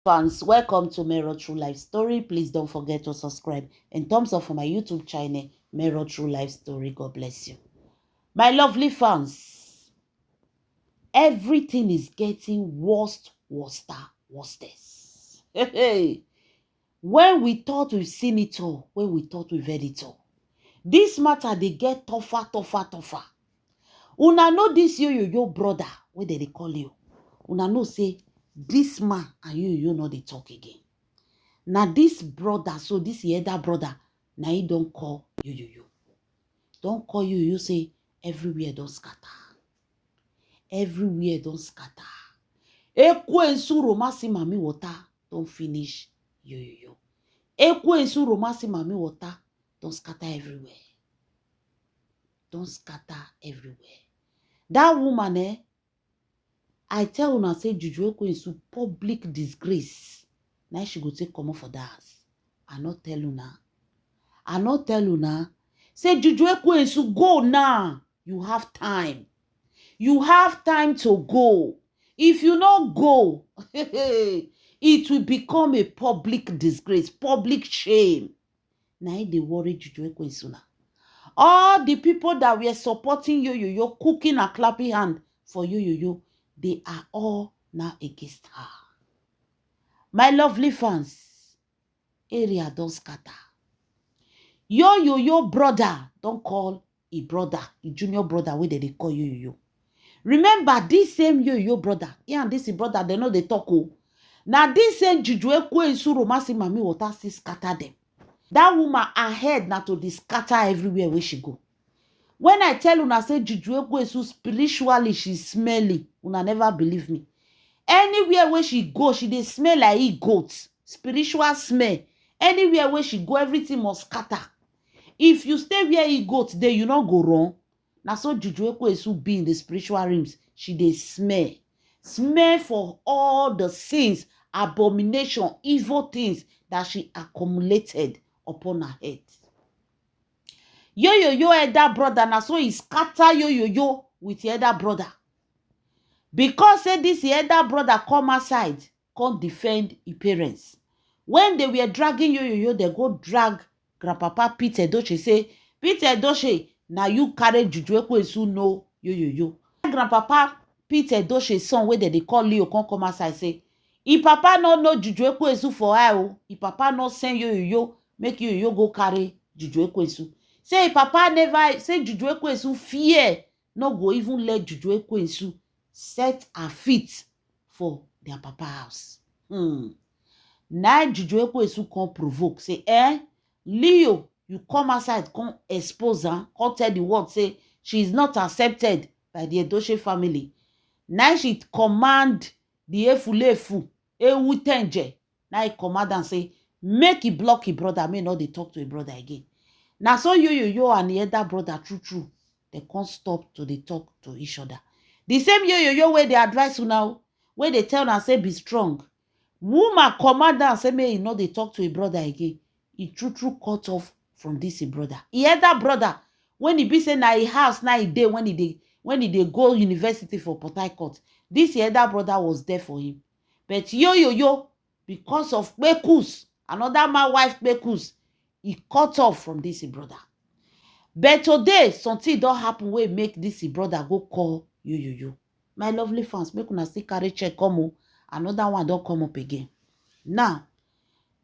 Fans, welcome to Mirror True Life Story. Please don't forget to subscribe and thumbs up for my YouTube channel, Mirror True Life Story. God bless you. My lovely fans, everything is getting worst. Hey, when we thought we've seen it all, when we thought we've heard it all, this matter, they get tougher. Una know this yo brother, where they call you. Una know say, this man and you know they talk again. Now this brother, so this elder brother, now he don't call you. Don't call you say everywhere don't scatter. Everywhere don't scatter. Ekwensu romasi mami water don't finish yo. Ekwensu romasi mami water don't scatter everywhere. Don't scatter everywhere. That woman, I tell una say Juju Ekwensu public disgrace. Now she go take come for that. I not tell una. Say Juju Ekwensu, go now. You have time. You have time to go. If you not go, it will become a public disgrace, public shame. Now they worry Juju Ekwensu now. All the people that were supporting you, cooking and clapping hand for you, they are all now against her. My lovely fans, area don't scatter. Your brother don't call a brother, a junior brother, where they call you. Remember, this same your brother, and this brother, they know they talk. Now, this same Juju Ekwensu romasi mami water still scatter them. That woman ahead now to scatter everywhere where she go. When I tell una say Juju Ekwensu spiritually she's smelly, una never believe me. Anywhere where she go, she dey smell like a goat. Spiritual smell. Anywhere where she go, everything must scatter. If you stay where he goat there, you not go wrong. Now so Juju Ekwensu be in the spiritual realms. She dey smell. Smell for all the sins, abomination, evil things that she accumulated upon her head. Yo elder brother, now so he scatter yo with the elder brother. Because say this elder brother come outside, can't defend his parents. When they were dragging yo, they go drag grandpapa Peter Edochie. Say, Peter Edochie, now you carry Juju Ekwensu no yo. Grandpapa Peter Edochie son, where they call Leo, come outside say, if papa no know Juju Ekwensu for her, if papa no send yo, make yo go carry Juju Ekwensu. Say, papa never, say Juju Ekwensu fear, no go even let Juju Ekwensu set her feet for their papa house. Now Juju Ekwensu come provoke. Say, Leo, you come outside, come expose her, come tell the world, say, she is not accepted by the Edochie family. Now she command the Efulefu, Ewutenje. Now he command and say, make he block his brother, may not they talk to a brother again. Now so yo and the other brother true, they can't stop to they talk to each other. The same yo where they advise you now, where they tell and say be strong. Woman command and say may he not they talk to a brother again. He true cut off from this brother. He other brother, when he be say na he house, na he day when he go university for Port Harcourt, this other brother was there for him. But yo, because of Pekus, another man wife Pekus, he cut off from this brother. But today, something don't happen where make this brother go call you. My lovely fans, make una still carry check come. Another one don't come up again. Now,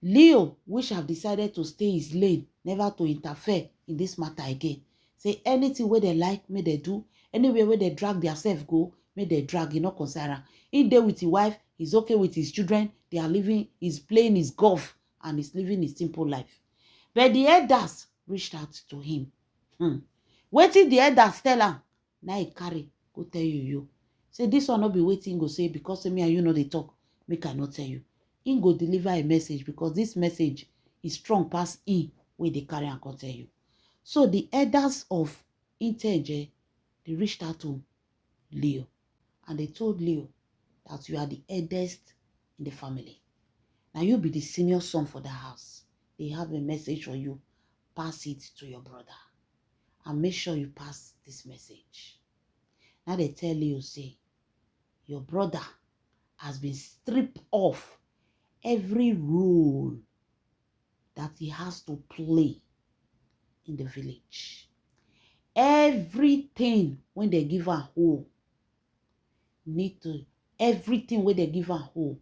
Leo, which have decided to stay his lane, never to interfere in this matter again. Say anything where they like, may they do. Anywhere where they drag themselves go, may they drag, you know, concern. In there with his wife, he's okay with his children. They are living, he's playing his golf, and he's living his simple life. But the elders reached out to him. Waiting the elders tell him, now he carry, go tell you. Say this one not be waiting, go say, because me and you know they talk, make I not tell you. He go deliver a message, because this message is strong past him, where they carry and can tell you. So the elders of Inteje, they reached out to Leo, and they told Leo that you are the eldest in the family. Now you be the senior son for the house. They have a message for you. Pass it to your brother. And make sure you pass this message. Now they tell Leo, say, your brother has been stripped off every role that he has to play in the village. Everything when they give a whole everything when they give a whole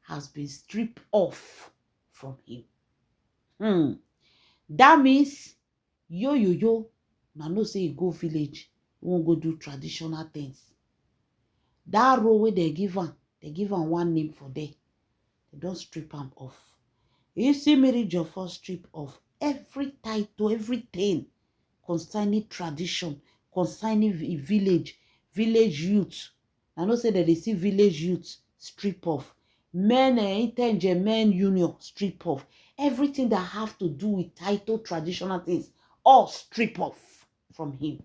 has been stripped off from him. That means yo. Now no say you go village, you won't go do traditional things. That role where they give am one name for them. They don't strip him off. You see Mary Jofo strip off every title, everything concerning tradition, concerning village youth. I know say that they see village youth strip off. Men men union strip off. Everything that have to do with title, traditional things, all strip off from him.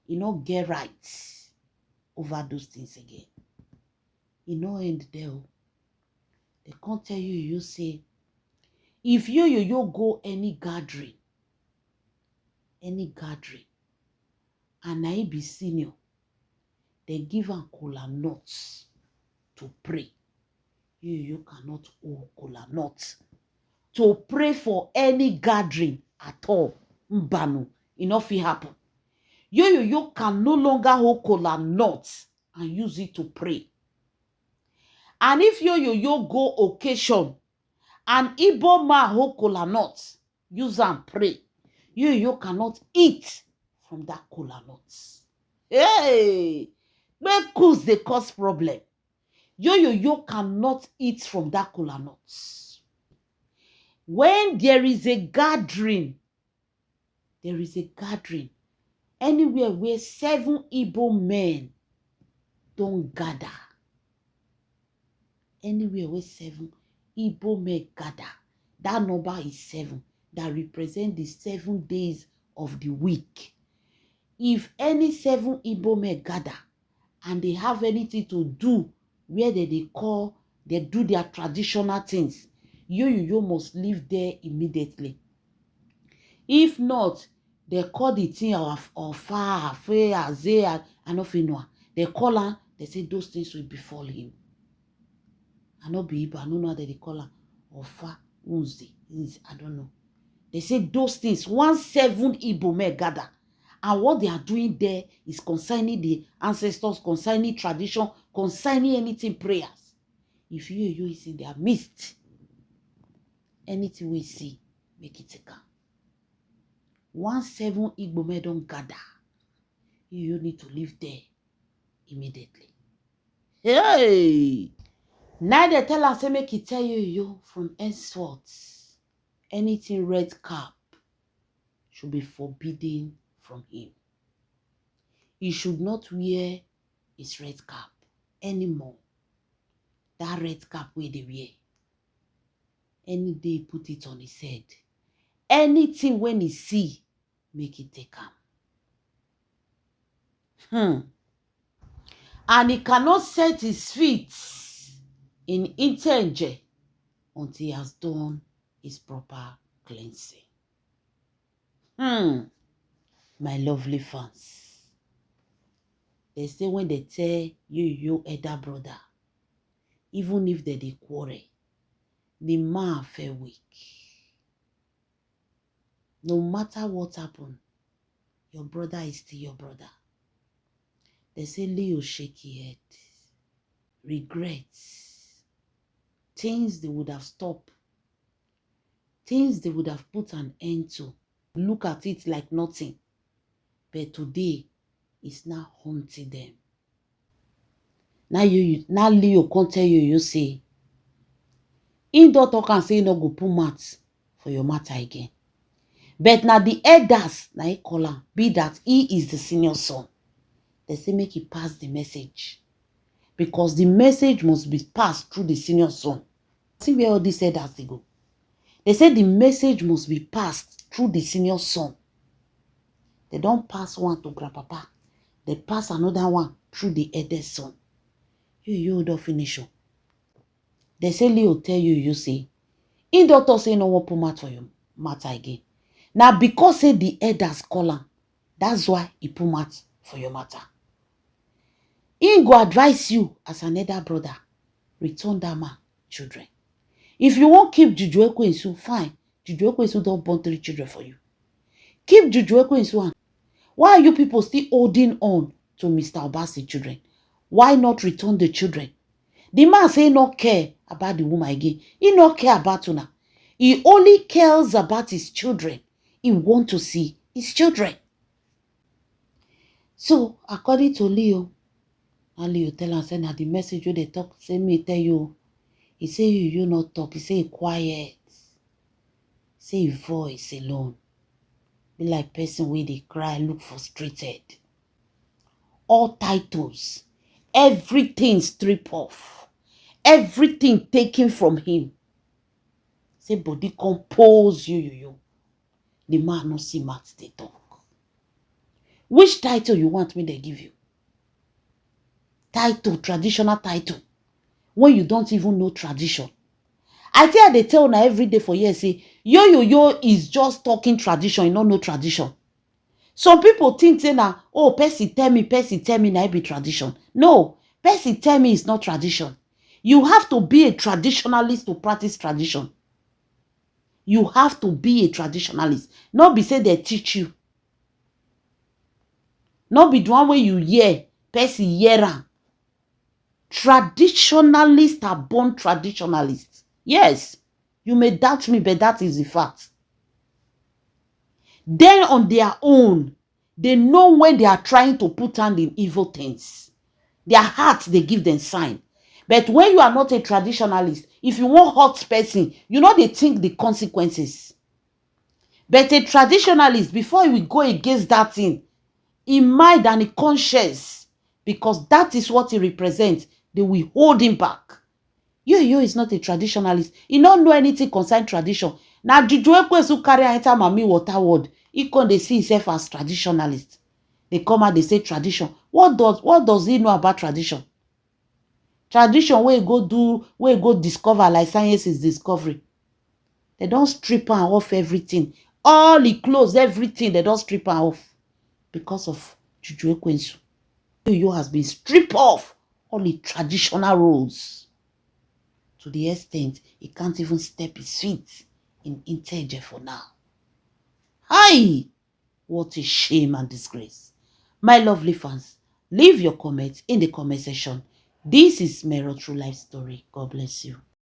You know, get rights over those things again. You know, end there. They can't tell you say, if you go any gathering, and I be senior, they give am kola nuts to pray. You cannot hold kola nuts to pray for any gathering at all. Mbanu, it no fit happen. You can no longer hold kola nuts and use it to pray. And if you go occasion, and Igbo man hold kola nuts, use and pray, you cannot eat from that kola nuts. Hey, make cause they cause problem. You cannot eat from that kola nuts. When there is a gathering, anywhere where 7 Igbo men don't gather, anywhere where 7 Igbo men gather, that number is 7. That represent the 7 days of the week. If any 7 Igbo men gather and they have anything to do where they do their traditional things, you must leave there immediately. If not, they call the thing of Ofa, Afe, Azea, and Ofinoa. They call her, they say those things will befall him. I know be Igbo, I don't know how they call her. Ofa, Unzi, I don't know. They say those things, 7 Igbo men gather. And what they are doing there is concerning the ancestors, concerning tradition, concerning anything prayers. If you is in their midst, anything we see, make it a count. 7 Igbo men don't gather. You need to leave there immediately. Hey! Now they tell us, make it tell you from henceforth, anything red cap should be forbidden from him. He should not wear his red cap anymore. That red cap where they wear. Any day put it on his head. Anything when he see, make it take him. And he cannot set his feet in Itenje until he has done his proper cleansing. My lovely fans. They say when they tell you elder brother, even if they quarrel, the man feel weak. No matter what happened, your brother is still your brother. They say Leo shake his head. Regrets. Things they would have stopped. Things they would have put an end to. Look at it like nothing. But today, it's now haunting them. Now Leo can't tell you say, he don't talk and say he no go put mouth for your matter again. But now the elders, now he call him, be that he is the senior son. They say make he pass the message. Because the message must be passed through the senior son. See where all these elders they go. They say the message must be passed through the senior son. They don't pass one to grandpapa. They pass another one through the eldest son. You don't finish. They say Leo tell you say, he don't say no one put matter for your matter again. Now because say the elders call him, that's why he put matter for your matter. He go advise you as an elder brother, return that man children. If you won't keep Juju Ekwensu, fine. Juju Ekwensu don't born 3 children for you. Keep Juju Ekwensu. Why are you people still holding on to Mr. Obasi's children? Why not return the children? The man say he not care about the woman again. He not care about Una. He only cares about his children. He want to see his children. So, according to Leo, and Leo tell am say na the message wey they talk, say me tell you. He say you not talk. He say quiet. Say voice alone. Be like person wey dey cry, look frustrated. All titles, everything strip off, everything taken from him. Say body compose you. The man no see mouth they talk. Which title you want me to give you? Title, traditional title. When you don't even know tradition. I tell they tell na every day for years say yo is just talking tradition, you don't know tradition. Some people think say na oh Percy tell me na it be tradition. No, Percy tell me is not tradition. You have to be a traditionalist to practice tradition. You have to be a traditionalist. Not be say they teach you. Not be the one way you hear Percy hear. Traditionalists are born traditionalists. Yes, you may doubt me, but that is the fact. Then on their own, they know when they are trying to put on the evil things. Their hearts, they give them sign. But when you are not a traditionalist, if you want hurt person, you know they think the consequences. But a traditionalist, before he will go against that thing, in mind and in conscience, because that is what he represents, they will hold him back. Yo is not a traditionalist. He don't know anything concerning tradition. Now, Juju Ekwensu carry enter Mami Water World. He can they see himself as traditionalist. They come out, they say tradition. What does he know about tradition? Tradition where you go discover like science is discovery. They don't strip her off everything. All the clothes, everything, they don't strip her off. Because of Juju Ekwensu. Yo has been stripped off all the traditional roles. To the extent he can't even step his feet in Integer for now. Hi! What a shame and disgrace. My lovely fans, leave your comments in the comment section. This is Mero True Life Story. God bless you.